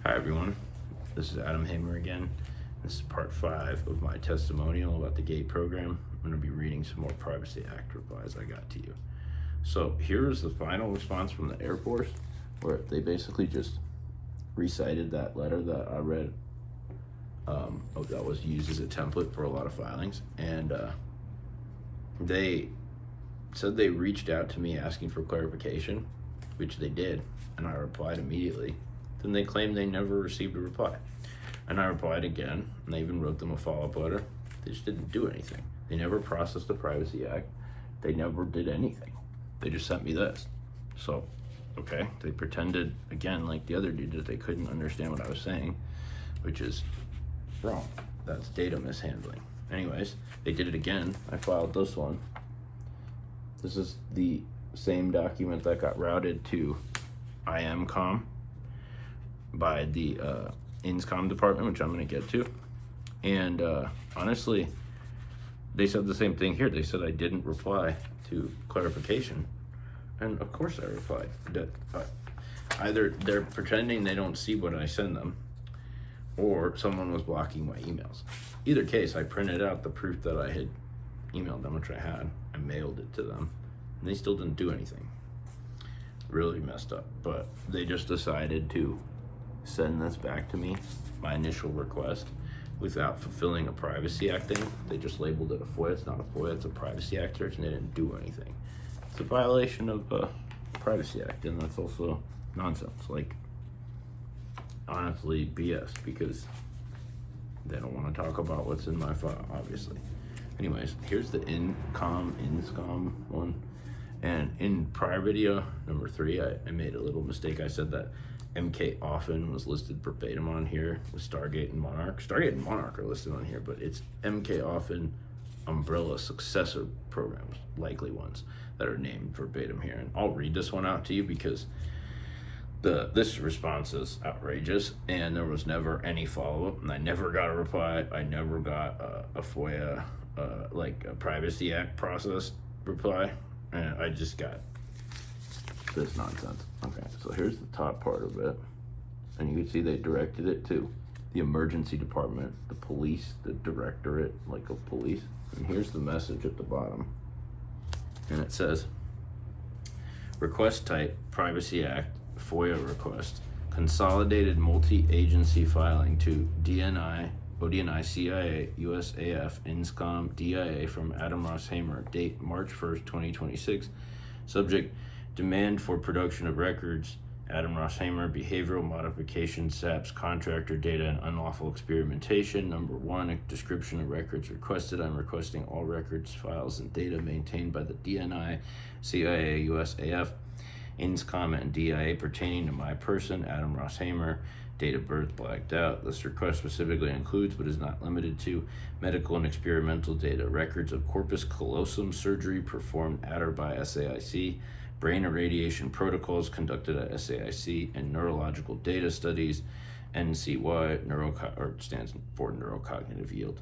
Hi everyone, this is Adam Hamer again. This is part 5 of my testimonial about the GATE program. I'm going to be reading some more Privacy Act replies I got to you. So here is the final response from the Air Force, where they basically just recited that letter that I read that was used as a template for a lot of filings, and they said they reached out to me asking for clarification, which they did, and I replied immediately. Then they claimed they never received a reply. And I replied again, and they even wrote them a follow-up letter. They just didn't do anything. They never processed the Privacy Act. They never did anything. They just sent me this. So, okay, they pretended, again, like the other dude, that they couldn't understand what I was saying, which is wrong. That's data mishandling. Anyways, they did it again. I filed this one. This is the same document that got routed to IMCOM by the INSCOM department, which I'm going to get to. And honestly, they said the same thing here. They said I didn't reply to clarification. And of course I replied. Either they're pretending they don't see what I send them, or someone was blocking my emails. Either case, I printed out the proof that I had emailed them, which I had. I mailed it to them, and they still didn't do anything. Really messed up. But they just decided to send this back to me, my initial request, without fulfilling a Privacy Act thing. They just labeled it a FOIA. It's not a FOIA, it's a Privacy Act search, and they didn't do anything. It's a violation of the Privacy Act, and that's also nonsense. Like, honestly, BS, because they don't want to talk about what's in my file, obviously. Anyways, here's the INSCOM one. And in prior video, number 3, I made a little mistake. I said that MK Often was listed verbatim on here with STARGATE and MONARCH. STARGATE and MONARCH are listed on here, but it's MK Often umbrella successor programs, likely ones, that are named verbatim here. And I'll read this one out to you because this response is outrageous, and there was never any follow-up, and I never got a reply. I never got a FOIA, like a Privacy Act process reply, and I just got this nonsense. Okay, so here's the top part of it, and you can see they directed it to the emergency department, the police, the directorate, like of police. And here's the message at the bottom, and it says, request type, Privacy Act, FOIA request, consolidated multi-agency filing to DNI, ODNI, CIA, USAF, INSCOM, DIA from Adam Ross Hamer, date March 1st, 2026, subject, demand for production of records, Adam Ross Hamer, behavioral modification, SAPS, contractor data, and unlawful experimentation. Number 1, a description of records requested. I'm requesting all records, files, and data maintained by the DNI, CIA, USAF, INSCOM, and DIA pertaining to my person, Adam Ross Hamer, date of birth blacked out. This request specifically includes, but is not limited to, medical and experimental data, records of corpus callosum surgery performed at or by SAIC, brain irradiation protocols conducted at SAIC, and neurological data studies, NCY, stands for neurocognitive yield.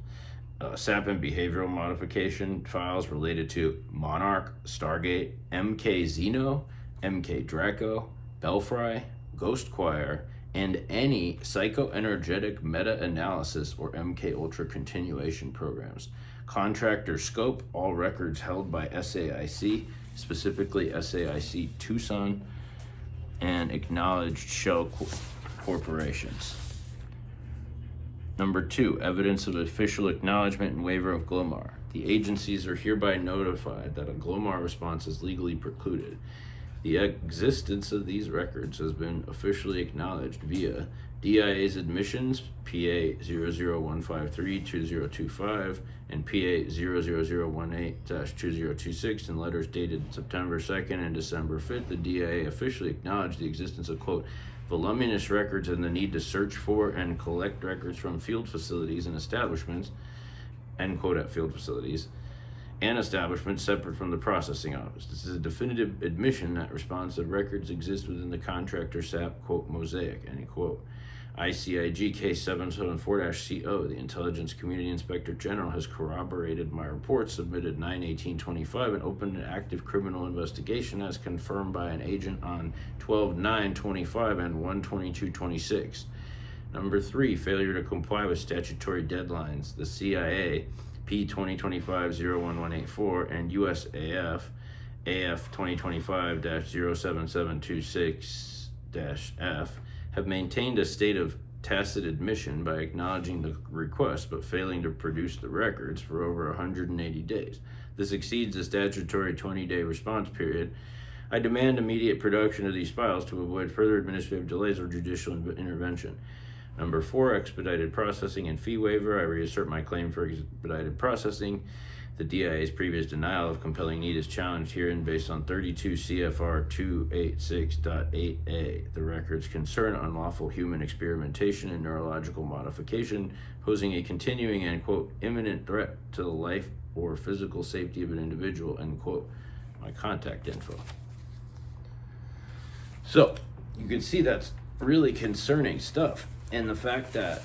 SAP and behavioral modification files related to MONARCH, STARGATE, MK Xeno, MK Draco, Belfry, Ghost Choir, and any psychoenergetic meta-analysis or MK Ultra continuation programs. Contractor scope, all records held by SAIC, specifically SAIC Tucson, and acknowledged shell corporations. Number 2, evidence of official acknowledgement and waiver of GLOMAR. The agencies are hereby notified that a GLOMAR response is legally precluded. The existence of these records has been officially acknowledged via DIA's admissions, PA 00153-2025 and PA 00018-2026, in letters dated September 2nd and December 5th. The DIA officially acknowledged the existence of, quote, voluminous records and the need to search for and collect records from field facilities and establishments, end quote, at field facilities and establishments separate from the processing office. This is a definitive admission that responsive records exist within the contractor SAP, quote, mosaic, end quote. ICIG case 774-CO, the Intelligence Community Inspector General has corroborated my report submitted 9/18/25 and opened an active criminal investigation as confirmed by an agent on 12/9/25 and 1/22/26. Number 3, failure to comply with statutory deadlines. The CIA P 2025-01184 and USAF AF 2025-07726-F have maintained a state of tacit admission by acknowledging the request but failing to produce the records for over 180 days. This exceeds the statutory 20-day response period. I demand immediate production of these files to avoid further administrative delays or judicial intervention. Number 4, expedited processing and fee waiver. I reassert my claim for expedited processing. The DIA's previous denial of compelling need is challenged herein based on 32 CFR 286.8a. The records concern unlawful human experimentation and neurological modification, posing a continuing and, quote, imminent threat to the life or physical safety of an individual, end quote. My contact info. So, you can see that's really concerning stuff. And the fact that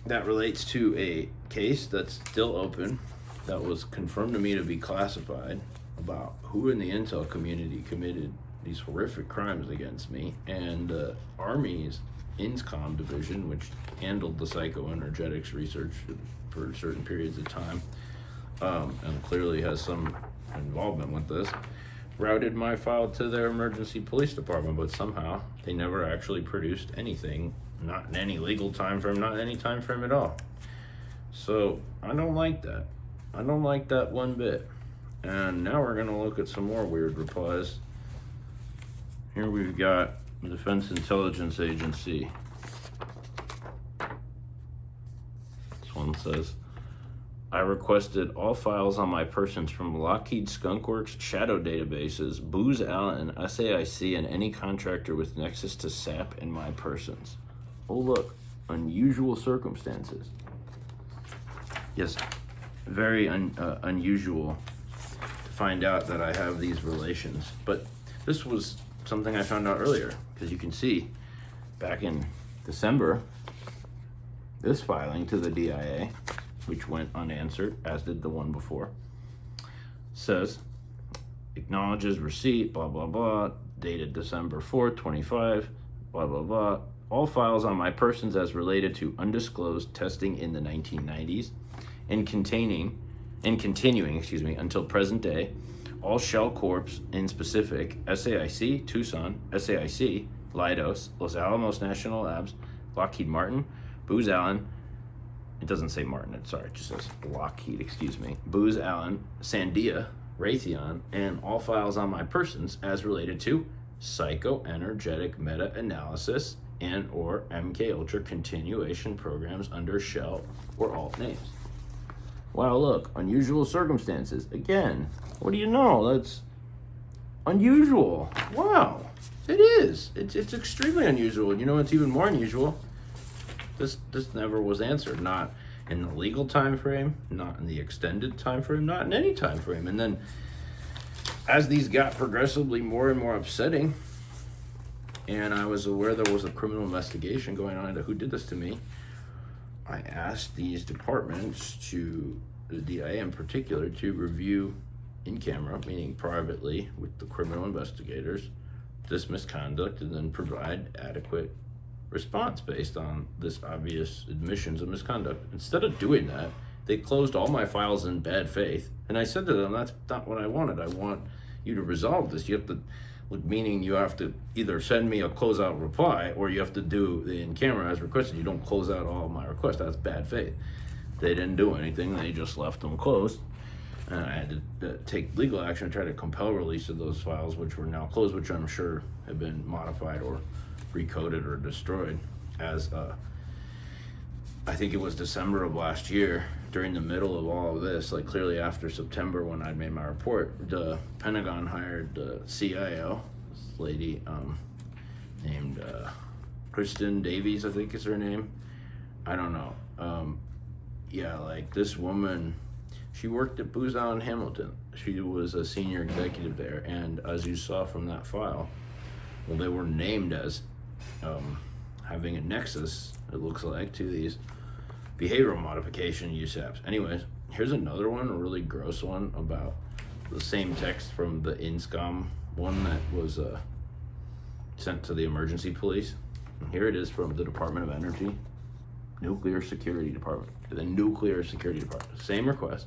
that relates to a case that's still open, that was confirmed to me to be classified, about who in the intel community committed these horrific crimes against me, and the Army's INSCOM division, which handled the psychoenergetics research for certain periods of time, and clearly has some involvement with this, routed my file to their emergency police department, but somehow they never actually produced anything, not in any legal time frame, not any time frame at all. So I don't like that. I don't like that one bit. And now we're gonna look at some more weird replies. Here we've got the Defense Intelligence Agency. This one says, I requested all files on my persons from Lockheed Skunkworks shadow databases, Booz Allen, SAIC, and any contractor with nexus to SAP and my persons. Oh look, unusual circumstances. Yes, very unusual to find out that I have these relations. But this was something I found out earlier, because you can see back in December, this filing to the DIA, which went unanswered, as did the one before, says, acknowledges receipt, blah, blah, blah, dated December 4th, 25, blah, blah, blah. All files on my persons as related to undisclosed testing in the 1990s and continuing, until present day, all shell corps in specific, SAIC, Tucson, SAIC, Leidos, Los Alamos National Labs, Lockheed Martin, Booz Allen, it doesn't say Martin, it just says Lockheed, Booz Allen, Sandia, Raytheon, and all files on my persons as related to psychoenergetic meta-analysis and or MK Ultra continuation programs under shell or alt names. Wow, look, unusual circumstances. Again, what do you know? That's unusual. Wow, it is. It's extremely unusual. You know what's even more unusual? This never was answered. Not in the legal time frame, not in the extended time frame, not in any time frame. And then as these got progressively more and more upsetting, and I was aware there was a criminal investigation going on into who did this to me, I asked these departments, to the DIA in particular, to review in camera, meaning privately with the criminal investigators, this misconduct, and then provide adequate response based on this obvious admissions of misconduct. Instead of doing that, they closed all my files in bad faith. And I said to them, that's not what I wanted. I want you to resolve this. You have to, meaning you have to either send me a closeout reply or you have to do the in-camera as requested. You don't close out all of my requests. That's bad faith. They didn't do anything. They just left them closed. And I had to take legal action to try to compel release of those files, which were now closed, which I'm sure have been modified or recoded or destroyed as I think it was December of last year, during the middle of all of this, like clearly after September when I'd made my report, the Pentagon hired the CIO, this lady named Kristen Davies, I think is her name. I don't know. Yeah, like this woman, she worked at Booz Allen Hamilton. She was a senior executive there, and as you saw from that file, well, they were named as having a nexus, it looks like, to these behavioral modification USAPs. Anyways, here's another one, a really gross one, about the same text from the INSCOM one that was sent to the emergency police. And here it is from the Department of Energy. Nuclear Security Department. The Nuclear Security Department. Same request.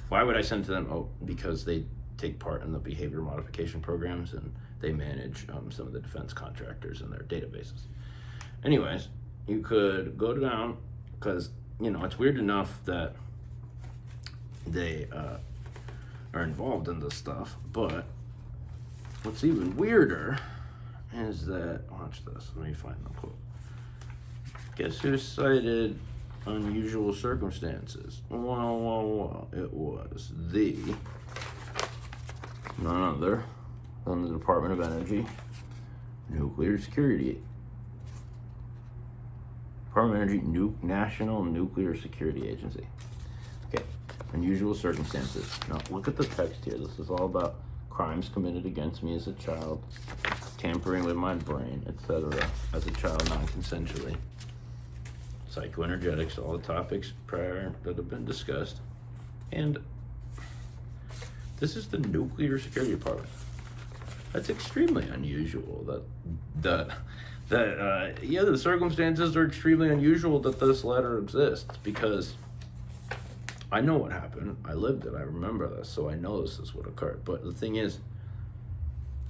Why would I send to them? Oh, because they take part in the behavior modification programs and they manage some of the defense contractors in their databases. Anyways, you could go down, because, you know, it's weird enough that they are involved in this stuff, but what's even weirder is that, watch this, let me find the quote. Guess who cited unusual circumstances? Well, it was none other than the Department of Energy Nuclear Security. Department of Energy National Nuclear Security Agency. Okay, unusual circumstances. Now look at the text here. This is all about crimes committed against me as a child, tampering with my brain, etc. as a child non-consensually. Psychoenergetics, all the topics prior that have been discussed. And this is the Nuclear Security Department. That's extremely unusual. Yeah, the circumstances are extremely unusual that this letter exists, because I know what happened. I lived it. I remember this, so I know this is what occurred. But the thing is,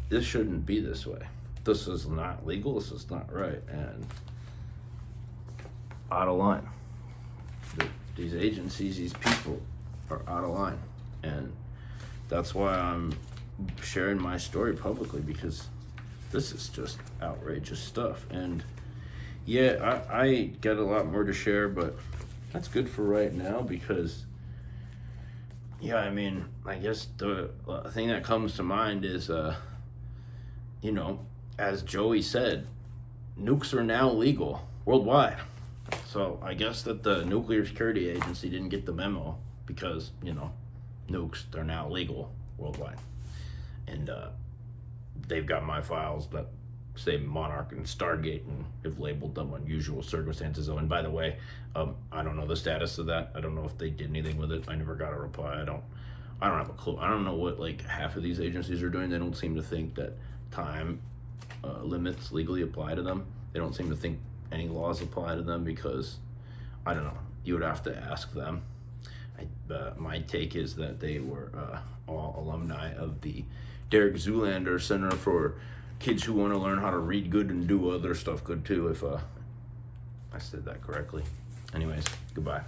this shouldn't be this way. This is not legal. This is not right. And out of line. These agencies, these people are out of line. And that's why I'm sharing my story publicly, because this is just outrageous stuff. And yeah, I get a lot more to share, but that's good for right now, because yeah, I mean, I guess the thing that comes to mind is, you know, as Joey said, nukes are now legal worldwide. So I guess that the Nuclear Security Agency didn't get the memo, because, you know, nukes are now legal worldwide. And they've got my files that say Monarch and STARGATE and have labeled them unusual circumstances. Oh, and by the way, I don't know the status of that. I don't know if they did anything with it. I never got a reply. I don't have a clue. I don't know what like half of these agencies are doing. They don't seem to think that time limits legally apply to them. They don't seem to think any laws apply to them, because I don't know. You would have to ask them. My take is that they were all alumni of the Derek Zoolander Center for Kids Who Want to Learn How to Read Good and Do Other Stuff Good Too, if I said that correctly. Anyways, goodbye.